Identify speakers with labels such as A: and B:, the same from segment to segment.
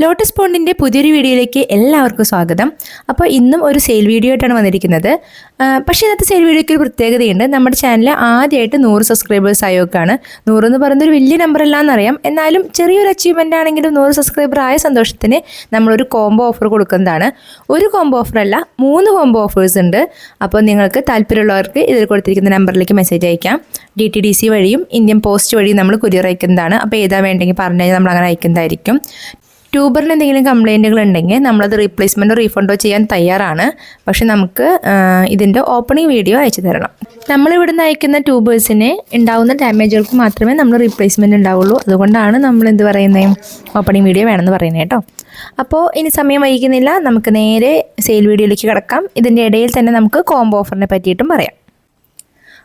A: Lotus പോണ്ടിൻ്റെ പുതിയൊരു വീഡിയോയിലേക്ക് എല്ലാവർക്കും സ്വാഗതം. അപ്പോൾ ഇന്നും ഒരു സെയിൽ വീഡിയോ ആയിട്ടാണ് വന്നിരിക്കുന്നത്. പക്ഷേ ഇന്നത്തെ സെയിൽ വീഡിയോയ്ക്ക് ഒരു പ്രത്യേകതയുണ്ട്. നമ്മുടെ ചാനൽ ആദ്യമായിട്ട് 100 സബ്സ്ക്രൈബേഴ്സ് ആയൊക്കെയാണ്. 100 എന്ന് പറയുന്നത് ഒരു വലിയ നമ്പർ അല്ലാന്നറിയാം, എന്നാലും ചെറിയൊരു അച്ചീവ്മെൻ്റ് ആണെങ്കിലും 100 സബ്സ്ക്രൈബർ ആയ സന്തോഷത്തിന് നമ്മളൊരു കോംബോ ഓഫർ കൊടുക്കുന്നതാണ്. ഒരു കോംബോ ഓഫർ അല്ല, 3 കോംബോ ഓഫേഴ്സ് ഉണ്ട്. അപ്പോൾ നിങ്ങൾക്ക് താല്പര്യമുള്ളവർക്ക് ഇതിൽ കൊടുത്തിരിക്കുന്ന നമ്പറിലേക്ക് മെസ്സേജ് അയക്കാം. DTDC വഴിയും ഇന്ത്യൻ പോസ്റ്റ് വഴിയും നമ്മൾ കൊറിയർ അയക്കുന്നതാണ്. അപ്പോൾ ഏതാ വേണ്ടെങ്കിൽ പറഞ്ഞു കഴിഞ്ഞാൽ നമ്മൾ അങ്ങനെ അയക്കുന്നതായിരിക്കും. ട്യൂബറിന് എന്തെങ്കിലും കംപ്ലയിൻറ്റുകൾ ഉണ്ടെങ്കിൽ നമ്മളത് റീപ്ലേസ്മെൻറ്റോ റീഫണ്ടോ ചെയ്യാൻ തയ്യാറാണ്. പക്ഷെ നമുക്ക് ഇതിൻ്റെ ഓപ്പണിംഗ് വീഡിയോ അയച്ചു തരണം. നമ്മളിവിടെ നിന്ന് അയക്കുന്ന ട്യൂബേഴ്സിന് ഉണ്ടാകുന്ന ഡാമേജുകൾക്ക് മാത്രമേ നമ്മൾ റീപ്ലേസ്മെൻറ്റ് ഉണ്ടാവുള്ളൂ. അതുകൊണ്ടാണ് നമ്മൾ എന്ത് പറയുന്നത്, ഓപ്പണിംഗ് വീഡിയോ വേണമെന്ന് പറയുന്നത് കേട്ടോ. അപ്പോൾ ഇനി സമയം വൈകുന്നില്ല, നമുക്ക് നേരെ സെയിൽ വീഡിയോയിലേക്ക് കിടക്കാം. ഇതിൻ്റെ ഇടയിൽ തന്നെ നമുക്ക് കോംബോ ഓഫറിനെ പറ്റിയിട്ടും പറയാം.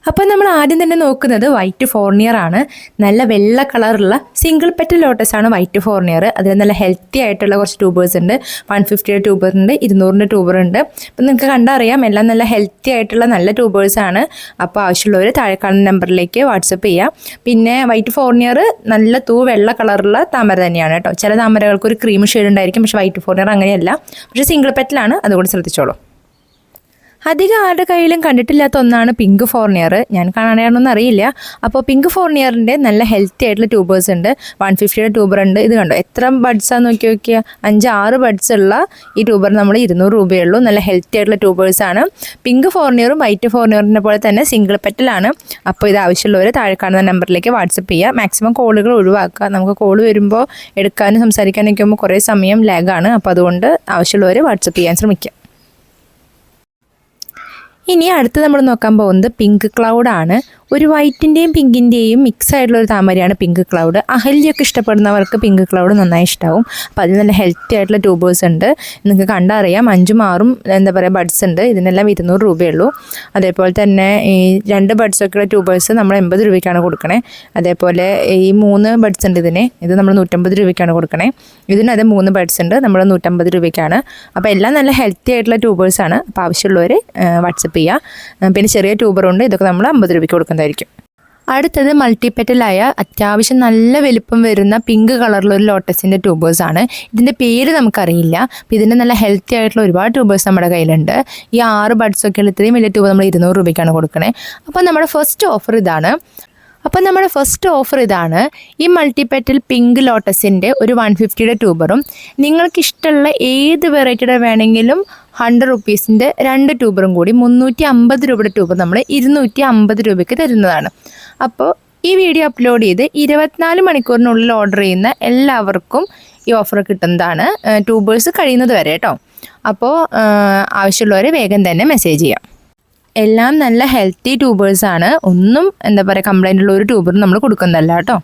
A: അപ്പോൾ നമ്മൾ ആദ്യം തന്നെ നോക്കുന്നത് വൈറ്റ് ഫോർണിയർ ആണ്. നല്ല വെള്ള കളറുള്ള സിംഗിൾ പെറ്റൽ ലോട്ടസ് ആണ് വൈറ്റ് ഫോർണിയർ. അതിൽ നല്ല ഹെൽത്തി ആയിട്ടുള്ള കുറച്ച് ട്യൂബേഴ്സ് ഉണ്ട്. 150 ട്യൂബർ ഉണ്ട്, 200 ട്യൂബർ ഉണ്ട്. അപ്പം നിങ്ങൾക്ക് കണ്ടറിയാം, എല്ലാം നല്ല ഹെൽത്തി ആയിട്ടുള്ള നല്ല ട്യൂബേഴ്സ് ആണ്. അപ്പോൾ ആവശ്യമുള്ളവർ താഴെ കാണുന്ന നമ്പറിലേക്ക് വാട്സപ്പ് ചെയ്യാം. പിന്നെ വൈറ്റ് ഫോർണിയർ നല്ല വെള്ള കളറുള്ള താമര തന്നെയാണ് കേട്ടോ. ചില താമരകൾക്ക് ഒരു ക്രീം ഷെയ്ഡ് ഉണ്ടായിരിക്കും, പക്ഷേ വൈറ്റ് ഫോർണിയർ അങ്ങനെയല്ല. പക്ഷേ സിംഗിൾ പെറ്റലാണ്, അതുകൊണ്ട് ശ്രദ്ധിച്ചോളൂ. അധികം ആരുടെ കയ്യിലും കണ്ടിട്ടില്ലാത്ത ഒന്നാണ് പിങ്ക് ഫോർണിയർ. ഞാൻ കാണാനാണെന്നൊന്നും അറിയില്ല. അപ്പോൾ പിങ്ക് ഫോർണിയറിൻ്റെ നല്ല ഹെൽത്തി ആയിട്ടുള്ള ട്യൂബേഴ്സ് ഉണ്ട്. 150 ട്യൂബർ ഉണ്ട്. ഇത് കണ്ടോ, എത്ര ബഡ്സാന്ന് നോക്കിയാൽ 5-6 ബഡ്സ് ഉള്ള ഈ ട്യൂബർ നമ്മൾ 200 രൂപയുള്ളൂ. നല്ല ഹെൽത്തി ആയിട്ടുള്ള ട്യൂബേഴ്സാണ്. പിങ്ക് ഫോർണിയറും വൈറ്റ് ഫോർണിയറിനെ പോലെ തന്നെ സിംഗിൾ പെറ്റലാണ്. അപ്പോൾ ഇത് ആവശ്യമുള്ളവർ താഴെ കാണുന്ന നമ്പറിലേക്ക് വാട്സപ്പ് ചെയ്യുക. മാക്സിമം കോളുകൾ ഒഴിവാക്കുക. നമുക്ക് കോൾ വരുമ്പോൾ എടുക്കാനും സംസാരിക്കാനൊക്കെ ആകുമ്പോൾ കുറേ സമയം ലാഗാണ്. അപ്പോൾ അതുകൊണ്ട് ആവശ്യമുള്ളവർ വാട്സപ്പ് ചെയ്യാൻ ശ്രമിക്കുക. ഇനി അടുത്ത് നമ്മൾ നോക്കാൻ പോകുന്നത് പിങ്ക് ക്ലൗഡാണ്. ഒരു വൈറ്റിൻ്റെയും പിങ്കിൻ്റെയും മിക്സ് ആയിട്ടുള്ള ഒരു താമരയാണ് പിങ്ക് ക്ലൗഡ്. അഹല്യൊക്കെ ഇഷ്ടപ്പെടുന്നവർക്ക് പിങ്ക് ക്ലൗഡ് നന്നായി ഇഷ്ടമാവും. അപ്പോൾ അതിൽ നല്ല ഹെൽത്തി ആയിട്ടുള്ള ട്യൂബേഴ്സ് ഉണ്ട്. നിങ്ങൾക്ക് കണ്ടറിയാം, 5-6 എന്താ പറയുക ബഡ്സ് ഉണ്ട്. ഇതിനെല്ലാം 200 രൂപയുള്ളൂ. അതേപോലെ തന്നെ ഈ 2 ബഡ്സൊക്കെയുള്ള ട്യൂബേഴ്സ് നമ്മൾ 80 രൂപയ്ക്കാണ് കൊടുക്കണേ. അതേപോലെ ഈ 3 ബഡ്സ് ഉണ്ട് ഇത് നമ്മൾ 150 രൂപയ്ക്കാണ് കൊടുക്കണേ. ഇതിനത് 3 ബഡ്സ് ഉണ്ട്, നമ്മൾ 150 രൂപയ്ക്കാണ്. അപ്പോൾ എല്ലാം നല്ല ഹെൽത്തി ആയിട്ടുള്ള ട്യൂബേഴ്സാണ്. അപ്പോൾ ആവശ്യമുള്ളവർ വാട്സപ്പ് ചെയ്യുക. പിന്നെ ചെറിയ ട്യൂബറുണ്ട്, ഇതൊക്കെ നമ്മൾ 50 രൂപയ്ക്ക് കൊടുക്കുന്നതായിരിക്കും. അടുത്തത് മൾട്ടിപെറ്റലായ അത്യാവശ്യം നല്ല വലുപ്പം വരുന്ന പിങ്ക് കളറിലൊരു ലോട്ടസിൻ്റെ ട്യൂബേഴ്സാണ്. ഇതിൻ്റെ പേര് നമുക്കറിയില്ല. അപ്പോൾ ഇതിൻ്റെ നല്ല ഹെൽത്തി ആയിട്ടുള്ള ഒരുപാട് ട്യൂബേഴ്സ് നമ്മുടെ കയ്യിലുണ്ട്. ഈ 6 ബഡ്സൊക്കെ ഉള്ള ഇത്രയും വലിയ ട്യൂബ് നമ്മൾ 200 രൂപയ്ക്കാണ് കൊടുക്കണേ. അപ്പോൾ നമ്മുടെ ഫസ്റ്റ് ഓഫർ ഇതാണ്. ഈ മൾട്ടിപെറ്റൽ പിങ്ക് ലോട്ടസിൻ്റെ ഒരു 150 ട്യൂബറും നിങ്ങൾക്കിഷ്ടമുള്ള ഏത് വെറൈറ്റിയുടെ വേണമെങ്കിലും 100 റുപ്പീസിൻ്റെ 2 ട്യൂബറും കൂടി 350 രൂപയുടെ ട്യൂബർ നമ്മൾ 250 രൂപയ്ക്ക് തരുന്നതാണ്. അപ്പോൾ ഈ വീഡിയോ അപ്ലോഡ് ചെയ്ത് 24 മണിക്കൂറിനുള്ളിൽ ഓർഡർ ചെയ്യുന്ന എല്ലാവർക്കും ഈ ഓഫർ കിട്ടുന്നതാണ്, ട്യൂബേഴ്സ് കഴിയുന്നത് വരെ കേട്ടോ. അപ്പോൾ ആവശ്യമുള്ളവർ വേഗം തന്നെ മെസ്സേജ് ചെയ്യാം. എല്ലാം നല്ല ഹെൽത്തി ട്യൂബേഴ്സാണ്. ഒന്നും എന്താ പറയുക കംപ്ലൈൻ്റ് ഉള്ള ഒരു ട്യൂബറും നമ്മൾ കൊടുക്കുന്നതല്ല കേട്ടോ.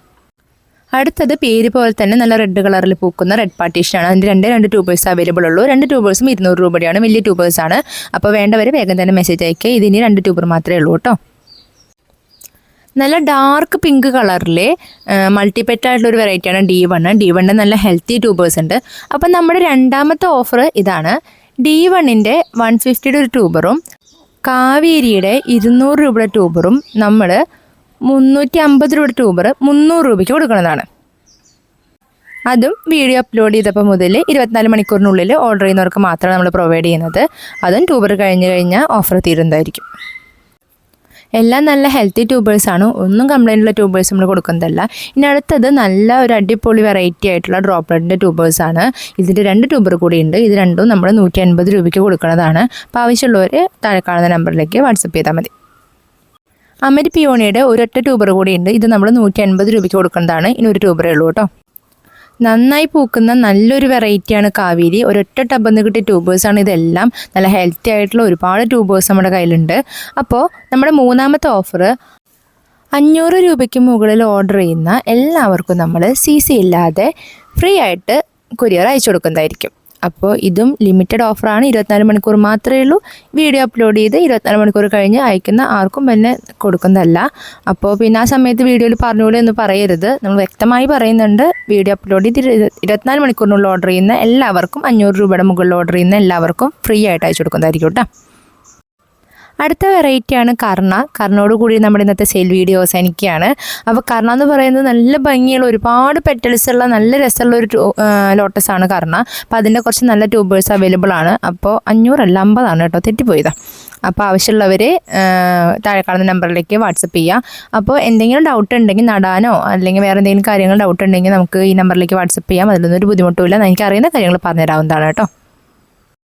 A: അടുത്തത് പേര് പോലെ തന്നെ നല്ല റെഡ് കളറിൽ പൂക്കുന്ന റെഡ് പാർട്ടീഷനാണ്. അതിൻ്റെ 2 ട്യൂബേഴ്സ് അവൈലബിൾ ഉള്ളൂ. 2 ട്യൂബേഴ്സും 200 രൂപയുടെയാണ്. വലിയ ട്യൂബേഴ്സാണ്. അപ്പോൾ വേണ്ടവർ വേഗം തന്നെ മെസ്സേജ് അയക്കുക. ഇതിന് 2 ട്യൂബർ മാത്രമേ ഉള്ളൂ കേട്ടോ. നല്ല ഡാർക്ക് പിങ്ക് കളറിലെ മൾട്ടിപെറ്റായിട്ടുള്ളൊരു വെറൈറ്റിയാണ് D1 നല്ല ഹെൽത്തി ട്യൂബേഴ്സ് ഉണ്ട്. അപ്പം നമ്മുടെ രണ്ടാമത്തെ ഓഫർ ഇതാണ്. D1ൻ്റെ 150 ഒരു ട്യൂബറും കാവേരിയുടെ 200 രൂപയുടെ ട്യൂബറും നമ്മൾ 350 രൂപയുടെ ട്യൂബർ 300 രൂപയ്ക്ക് കൊടുക്കുന്നതാണ്. അതും വീഡിയോ അപ്ലോഡ് ചെയ്തപ്പോൾ മുതൽ 24 മണിക്കൂറിനുള്ളിൽ ഓർഡർ ചെയ്യുന്നവർക്ക് മാത്രമാണ് നമ്മൾ പ്രൊവൈഡ് ചെയ്യുന്നത്. അതും ട്യൂബർ കഴിഞ്ഞാൽ ഓഫർ തീരുന്നതായിരിക്കും. എല്ലാം നല്ല ഹെൽത്തി ട്യൂബേഴ്സാണ്. ഒന്നും കംപ്ലൈൻ്റ് ഉള്ള ട്യൂബേഴ്സ് നമ്മൾ കൊടുക്കുന്നതല്ല. ഇനി അടുത്തത് നല്ല ഒരു അടിപൊളി വെറൈറ്റി ആയിട്ടുള്ള ഡ്രോപ്ലെറ്റിൻ്റെ ട്യൂബേഴ്സാണ്. ഇതിൻ്റെ 2 ട്യൂബർ കൂടി ഉണ്ട്. ഇത് രണ്ടും നമ്മൾ 150 രൂപയ്ക്ക് കൊടുക്കുന്നതാണ്. അപ്പോൾ ആവശ്യമുള്ളവർ താഴെ കാണുന്ന നമ്പറിലേക്ക് വാട്സപ്പ് ചെയ്താൽ മതി. അമരി പിയോണിയുടെ ഒരൊറ്റ ട്യൂബർ കൂടി ഉണ്ട്. ഇത് നമ്മൾ 150 രൂപയ്ക്ക് കൊടുക്കുന്നതാണ്. ഇനി ഒരു ട്യൂബറേ ഉള്ളൂ കേട്ടോ. നന്നായി പൂക്കുന്ന നല്ലൊരു വെറൈറ്റിയാണ് കാവേരി. ഒരൊറ്റ ടബിൽ നിന്ന് കിട്ടിയ ട്യൂബേഴ്സാണ് ഇതെല്ലാം. നല്ല ഹെൽത്തി ആയിട്ടുള്ള ഒരുപാട് ട്യൂബേഴ്സ് നമ്മുടെ കയ്യിലുണ്ട്. അപ്പോൾ നമ്മുടെ മൂന്നാമത്തെ ഓഫർ 500 രൂപയ്ക്ക് മുകളിൽ ഓർഡർ ചെയ്യുന്ന എല്ലാവർക്കും നമ്മൾ CC ഇല്ലാതെ ഫ്രീ ആയിട്ട് കൊറിയർ അയച്ചു കൊടുക്കുന്നതായിരിക്കും. അപ്പോൾ ഇതും ലിമിറ്റഡ് ഓഫറാണ്. 24 മണിക്കൂർ മാത്രമേ ഉള്ളൂ. വീഡിയോ അപ്ലോഡ് ചെയ്ത് 24 മണിക്കൂർ കഴിഞ്ഞ് അയക്കുന്ന ആർക്കും പിന്നെ കൊടുക്കുന്നതല്ല. അപ്പോൾ പിന്നെ ആ സമയത്ത് വീഡിയോയിൽ പറഞ്ഞോളൂ എന്ന് പറയരുത്. നമ്മൾ വ്യക്തമായി പറയുന്നുണ്ട്, വീഡിയോ അപ്ലോഡ് ചെയ്ത് 24 മണിക്കൂറിനുള്ളിൽ ഓർഡർ ചെയ്യുന്ന എല്ലാവർക്കും 500 രൂപയുടെ മുകളിൽ ഓർഡർ ചെയ്യുന്ന എല്ലാവർക്കും ഫ്രീ ആയിട്ട് അയച്ചു കൊടുക്കുന്നതായിരിക്കും കേട്ടോ. അടുത്ത വെറൈറ്റിയാണ് കർണോട് കൂടി നമ്മുടെ ഇന്നത്തെ സെയിൽ വീഡിയോ അവസാനിക്കുകയാണ്. അപ്പോൾ കർണ എന്ന് പറയുന്നത് നല്ല ഭംഗിയുള്ള ഒരുപാട് പെറ്റൽസ് ഉള്ള നല്ല രസമുള്ള ഒരു ലോട്ടസാണ് കർണ. അപ്പോൾ അതിൻ്റെ കുറച്ച് നല്ല ട്യൂബേഴ്സ് അവൈലബിൾ ആണ്. അപ്പോൾ 500 അല്ല 50 കേട്ടോ, തെറ്റിപ്പോയതാണ്. അപ്പോൾ ആവശ്യമുള്ളവർ താഴെ കാണുന്ന നമ്പറിലേക്ക് വാട്സപ്പ് ചെയ്യുക. അപ്പോൾ എന്തെങ്കിലും ഡൗട്ട് ഉണ്ടെങ്കിൽ നടാനോ അല്ലെങ്കിൽ വേറെ എന്തെങ്കിലും കാര്യങ്ങൾ ഡൗട്ട് ഉണ്ടെങ്കിൽ നമുക്ക് ഈ നമ്പറിലേക്ക് വാട്സപ്പ് ചെയ്യാം. അതിലൊന്നും ഒരു ബുദ്ധിമുട്ടുമില്ല. എനിക്കറിയുന്ന കാര്യങ്ങൾ പറഞ്ഞുതരാവുന്നതാണ് കേട്ടോ.